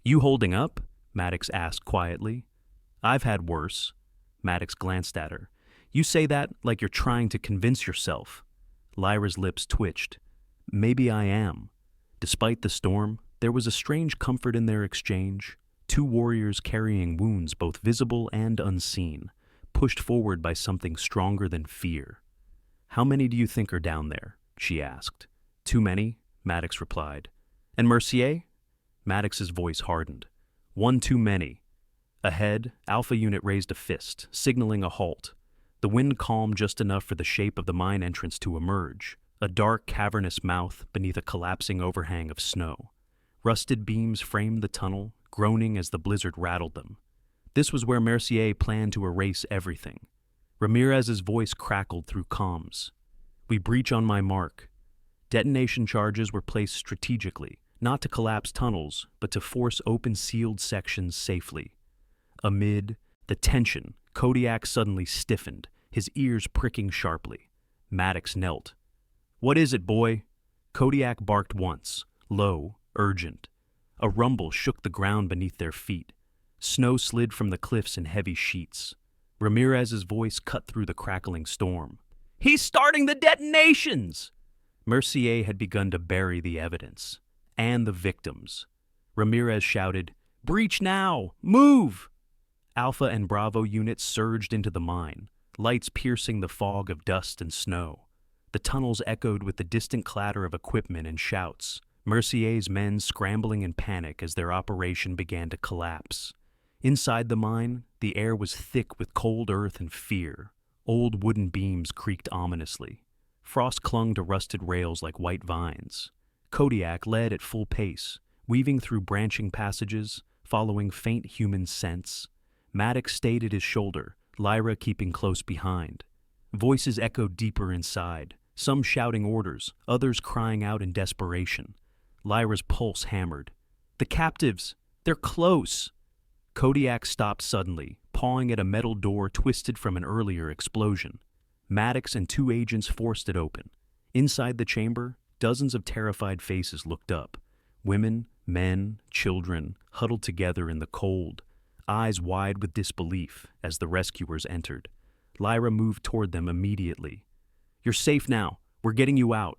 You holding up? Maddox asked quietly. I've had worse. Maddox glanced at her. You say that like you're trying to convince yourself. Lyra's lips twitched. Maybe I am. Despite the storm, there was a strange comfort in their exchange. Two warriors carrying wounds both visible and unseen, pushed forward by something stronger than fear. How many do you think are down there? She asked. Too many, Maddox replied. And Mercier? Maddox's voice hardened. One too many. Ahead, Alpha Unit raised a fist, signaling a halt. The wind calmed just enough for the shape of the mine entrance to emerge, a dark, cavernous mouth beneath a collapsing overhang of snow. Rusted beams framed the tunnel, groaning as the blizzard rattled them. This was where Mercier planned to erase everything. Ramirez's voice crackled through comms. We breach on my mark. Detonation charges were placed strategically, not to collapse tunnels, but to force open sealed sections safely. Amid the tension, Kodiak suddenly stiffened, his ears pricking sharply. Maddox knelt. What is it, boy? Kodiak barked once, low, urgent. A rumble shook the ground beneath their feet. Snow slid from the cliffs in heavy sheets. Ramirez's voice cut through the crackling storm. He's starting the detonations! Mercier had begun to bury the evidence. And the victims. Ramirez shouted, Breach now! Move! Alpha and Bravo units surged into the mine, lights piercing the fog of dust and snow. The tunnels echoed with the distant clatter of equipment and shouts, Mercier's men scrambling in panic as their operation began to collapse. Inside the mine, the air was thick with cold earth and fear. Old wooden beams creaked ominously. Frost clung to rusted rails like white vines. Kodiak led at full pace, weaving through branching passages, following faint human scents. Maddox stayed at his shoulder, Lyra keeping close behind. Voices echoed deeper inside, some shouting orders, others crying out in desperation. Lyra's pulse hammered. The captives! They're close! Kodiak stopped suddenly, pawing at a metal door twisted from an earlier explosion. Maddox and two agents forced it open. Inside the chamber, dozens of terrified faces looked up. Women, men, children, huddled together in the cold, eyes wide with disbelief as the rescuers entered. Lyra moved toward them immediately. You're safe now. We're getting you out.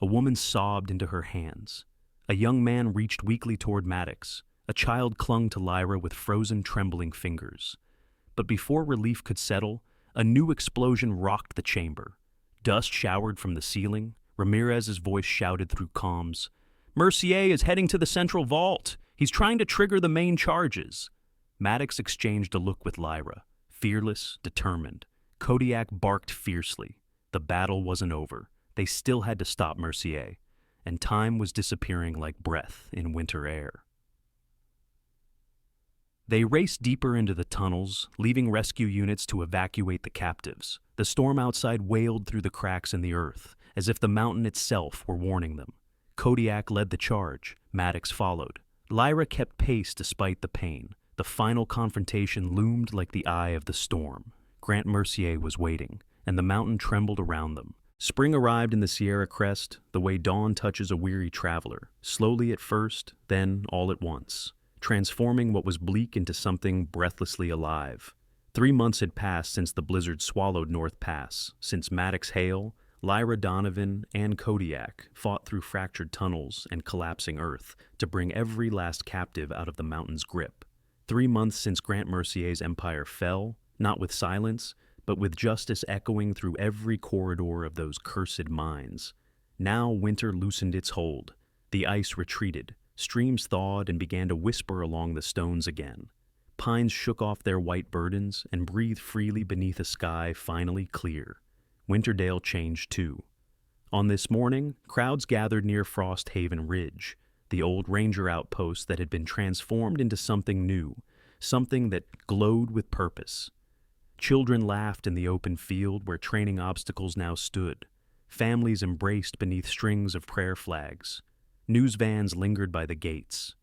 A woman sobbed into her hands. A young man reached weakly toward Maddox. A child clung to Lyra with frozen, trembling fingers. But before relief could settle, a new explosion rocked the chamber. Dust showered from the ceiling. Ramirez's voice shouted through comms. Mercier is heading to the central vault. He's trying to trigger the main charges. Maddox exchanged a look with Lyra, fearless, determined. Kodiak barked fiercely. The battle wasn't over. They still had to stop Mercier, and time was disappearing like breath in winter air. They raced deeper into the tunnels, leaving rescue units to evacuate the captives. The storm outside wailed through the cracks in the earth, as if the mountain itself were warning them. Kodiak led the charge. Maddox followed. Lyra kept pace despite the pain. The final confrontation loomed like the eye of the storm. Grant Mercier was waiting, and the mountain trembled around them. Spring arrived in the Sierra Crest, the way dawn touches a weary traveler, slowly at first, then all at once, transforming what was bleak into something breathlessly alive. 3 months had passed since the blizzard swallowed North Pass, since Maddox Hale, Lyra Donovan and Kodiak fought through fractured tunnels and collapsing earth to bring every last captive out of the mountain's grip. 3 months since Grant Mercier's empire fell, not with silence, but with justice echoing through every corridor of those cursed mines. Now winter loosened its hold. The ice retreated, streams thawed and began to whisper along the stones again. Pines shook off their white burdens and breathed freely beneath a sky finally clear. Winterdale changed too. On this morning, crowds gathered near Frost Haven Ridge, the old ranger outpost that had been transformed into something new, something that glowed with purpose. Children laughed in the open field where training obstacles now stood. Families embraced beneath strings of prayer flags. News vans lingered by the gates.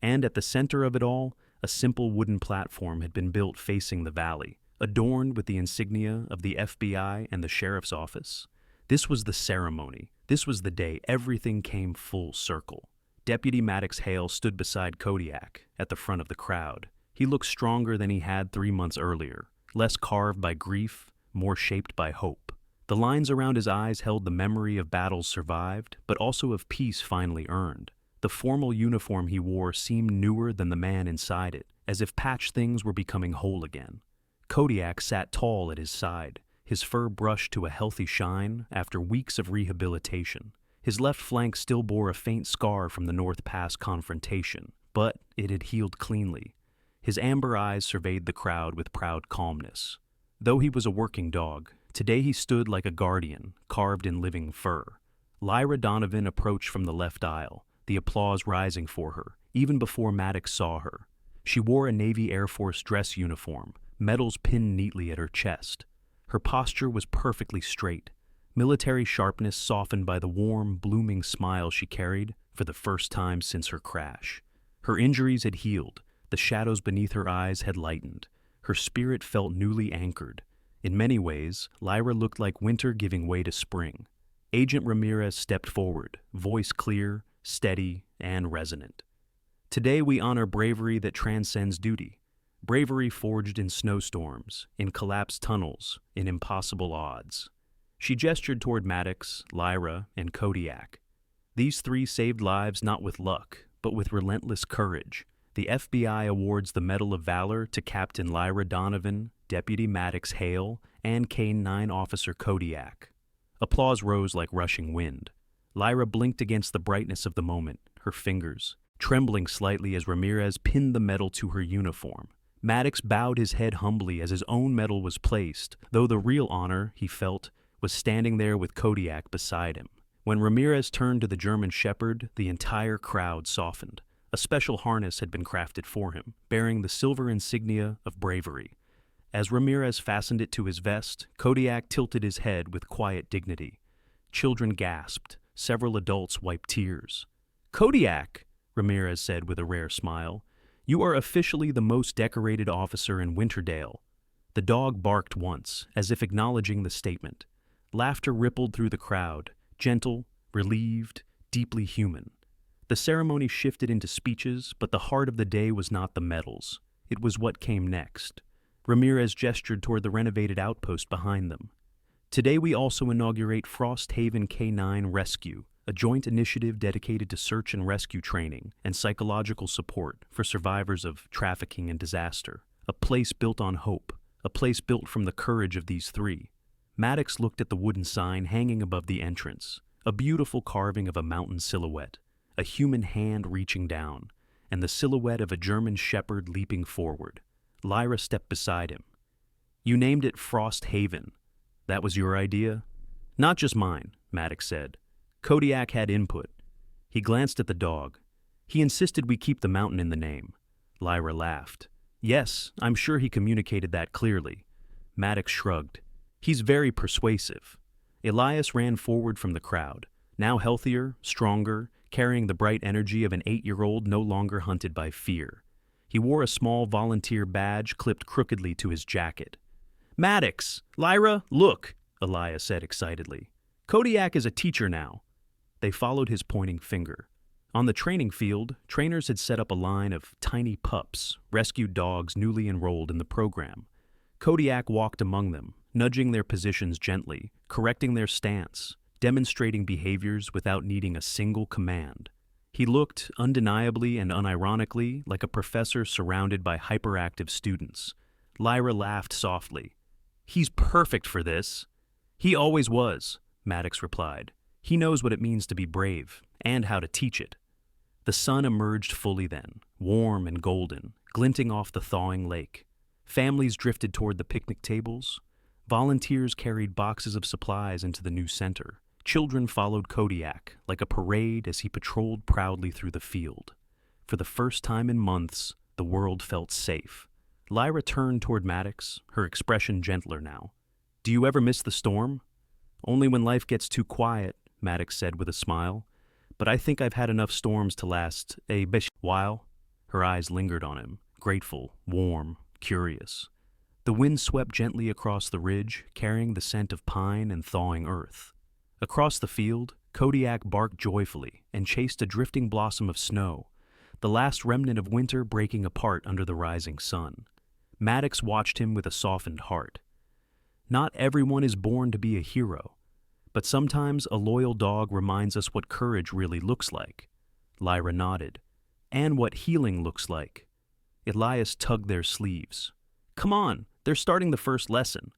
And at the center of it all, a simple wooden platform had been built facing the valley, adorned with the insignia of the FBI and the sheriff's office. This was the ceremony. This was the day everything came full circle. Deputy Maddox Hale stood beside Kodiak at the front of the crowd. He looked stronger than he had 3 months earlier, less carved by grief, more shaped by hope. The lines around his eyes held the memory of battles survived, but also of peace finally earned. The formal uniform he wore seemed newer than the man inside it, as if patched things were becoming whole again. Kodiak sat tall at his side, his fur brushed to a healthy shine after weeks of rehabilitation. His left flank still bore a faint scar from the North Pass confrontation, but it had healed cleanly. His amber eyes surveyed the crowd with proud calmness. Though he was a working dog, today he stood like a guardian, carved in living fur. Lyra Donovan approached from the left aisle, the applause rising for her, even before Maddox saw her. She wore a Navy Air Force dress uniform, medals pinned neatly at her chest. Her posture was perfectly straight, military sharpness softened by the warm, blooming smile she carried for the first time since her crash. Her injuries had healed, the shadows beneath her eyes had lightened. Her spirit felt newly anchored. In many ways, Lyra looked like winter giving way to spring. Agent Ramirez stepped forward, voice clear, steady, and resonant. Today we honor bravery that transcends duty. Bravery forged in snowstorms, in collapsed tunnels, in impossible odds. She gestured toward Maddox, Lyra, and Kodiak. These three saved lives not with luck, but with relentless courage. The FBI awards the Medal of Valor to Captain Lyra Donovan, Deputy Maddox Hale, and K-9 Officer Kodiak. Applause rose like rushing wind. Lyra blinked against the brightness of the moment, her fingers trembling slightly as Ramirez pinned the medal to her uniform. Maddox bowed his head humbly as his own medal was placed, though the real honor, he felt, was standing there with Kodiak beside him. When Ramirez turned to the German Shepherd, the entire crowd softened. A special harness had been crafted for him, bearing the silver insignia of bravery. As Ramirez fastened it to his vest, Kodiak tilted his head with quiet dignity. Children gasped. Several adults wiped tears. "Kodiak," Ramirez said with a rare smile, "you are officially the most decorated officer in Winterdale." The dog barked once, as if acknowledging the statement. Laughter rippled through the crowd, gentle, relieved, deeply human. The ceremony shifted into speeches, but the heart of the day was not the medals. It was what came next. Ramirez gestured toward the renovated outpost behind them. Today we also inaugurate Frost Haven K-9 Rescue, a joint initiative dedicated to search and rescue training and psychological support for survivors of trafficking and disaster. A place built on hope, a place built from the courage of these three. Maddox looked at the wooden sign hanging above the entrance, a beautiful carving of a mountain silhouette, a human hand reaching down, and the silhouette of a German shepherd leaping forward. Lyra stepped beside him. "You named it Frost Haven. That was your idea?" "Not just mine," Maddox said. Kodiak had input. He glanced at the dog. "He insisted we keep the mountain in the name." Lyra laughed. "Yes, I'm sure he communicated that clearly." Maddox shrugged. "He's very persuasive." Elias ran forward from the crowd, now healthier, stronger, carrying the bright energy of an 8-year-old no longer hunted by fear. He wore a small volunteer badge clipped crookedly to his jacket. "Maddox! Lyra, look!" Elias said excitedly. "Kodiak is a teacher now." They followed his pointing finger. On the training field, trainers had set up a line of tiny pups, rescued dogs newly enrolled in the program. Kodiak walked among them, nudging their positions gently, correcting their stance, demonstrating behaviors without needing a single command. He looked, undeniably and unironically, like a professor surrounded by hyperactive students. Lyra laughed softly. "He's perfect for this." "He always was," Maddox replied. "He knows what it means to be brave, and how to teach it." The sun emerged fully then, warm and golden, glinting off the thawing lake. Families drifted toward the picnic tables. Volunteers carried boxes of supplies into the new center. Children followed Kodiak like a parade as he patrolled proudly through the field. For the first time in months, the world felt safe. Lyra turned toward Maddox, her expression gentler now. "Do you ever miss the storm?" "Only when life gets too quiet," Maddox said with a smile. "But I think I've had enough storms to last a while." Her eyes lingered on him, grateful, warm, curious. The wind swept gently across the ridge, carrying the scent of pine and thawing earth. Across the field, Kodiak barked joyfully and chased a drifting blossom of snow, the last remnant of winter breaking apart under the rising sun. Maddox watched him with a softened heart. Not everyone is born to be a hero, but sometimes a loyal dog reminds us what courage really looks like. Lyra nodded. "And what healing looks like." Elias tugged their sleeves. "Come on, they're starting the first lesson."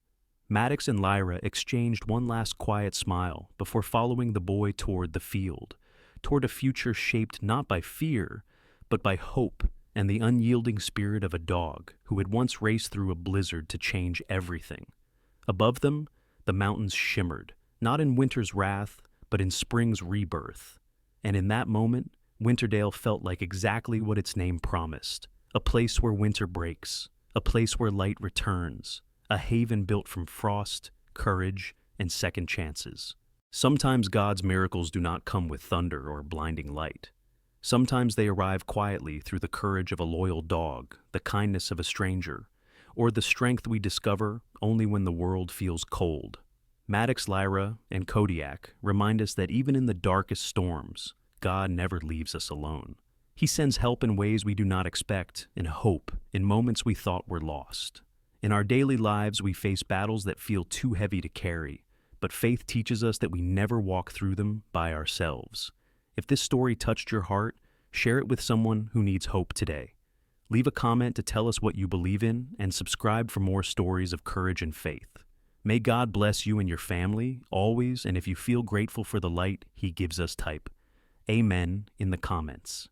Maddox and Lyra exchanged one last quiet smile before following the boy toward the field, toward a future shaped not by fear, but by hope and the unyielding spirit of a dog who had once raced through a blizzard to change everything. Above them, the mountains shimmered, not in winter's wrath, but in spring's rebirth. And in that moment, Winterdale felt like exactly what its name promised, a place where winter breaks, a place where light returns, a haven built from frost, courage, and second chances. Sometimes God's miracles do not come with thunder or blinding light. Sometimes they arrive quietly through the courage of a loyal dog, the kindness of a stranger, or the strength we discover only when the world feels cold. Maddox, Lyra, and Kodiak remind us that even in the darkest storms, God never leaves us alone. He sends help in ways we do not expect, and hope in moments we thought were lost. In our daily lives, we face battles that feel too heavy to carry, but faith teaches us that we never walk through them by ourselves. If this story touched your heart, share it with someone who needs hope today. Leave a comment to tell us what you believe in, and subscribe for more stories of courage and faith. May God bless you and your family, always, and if you feel grateful for the light He gives us, type Amen in the comments.